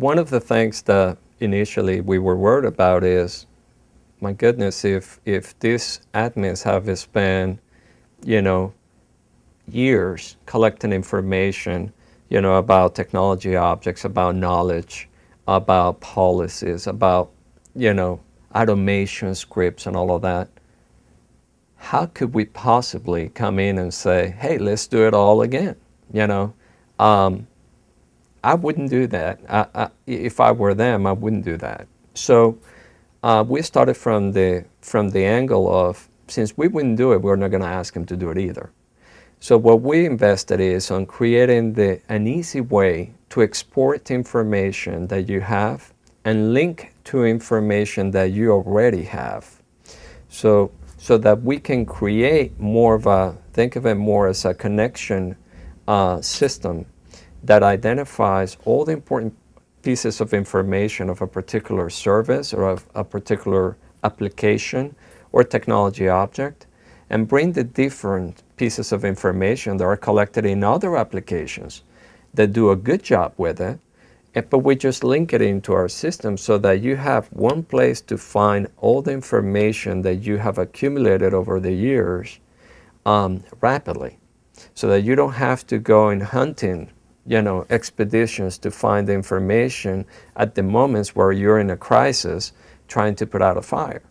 one of the things that initially we were worried about is, my goodness, if these admins have spent, you know, years collecting information, you know, about technology objects, about knowledge, about policies, about, you know, automation scripts and all of that, how could we possibly come in and say, hey, let's do it all again? You know, I wouldn't do that. If I were them, I wouldn't do that. So we started from the angle of, since we wouldn't do it, we're not going to ask them to do it either. So what we invested is on creating an easy way to export information that you have and link to information that you already have. So that we can create more of a, think of it more as a connection system that identifies all the important pieces of information of a particular service or of a particular application or technology object, and bring the different pieces of information that are collected in other applications that do a good job with it, but we just link it into our system so that you have one place to find all the information that you have accumulated over the years rapidly, so that you don't have to go in hunting, you know, expeditions to find the information at the moments where you're in a crisis trying to put out a fire.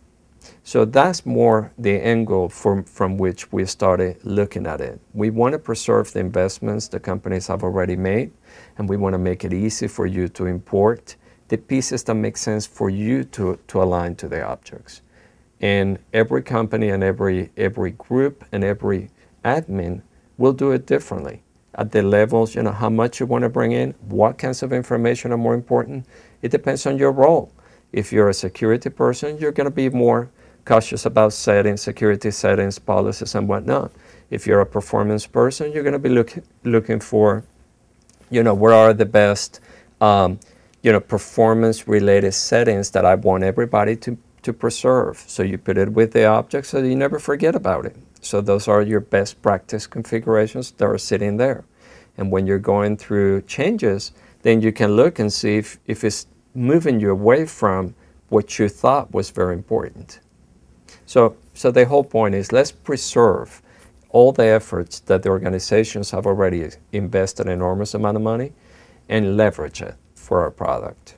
So that's more the angle from which we started looking at it. We want to preserve the investments the companies have already made, and we want to make it easy for you to import the pieces that make sense for you to align to the objects. And every company and every group and every admin will do it differently. At the levels, you know, how much you want to bring in, what kinds of information are more important, it depends on your role. If you're a security person, you're going to be more cautious about settings, security settings, policies, and whatnot. If you're a performance person, you're going to be looking for, you know, where are the best, you know, performance-related settings that I want everybody to preserve. So you put it with the object so that you never forget about it. So those are your best practice configurations that are sitting there. And when you're going through changes, then you can look and see if it's moving you away from what you thought was very important. So the whole point is, let's preserve all the efforts that the organizations have already invested an enormous amount of money and leverage it for our product.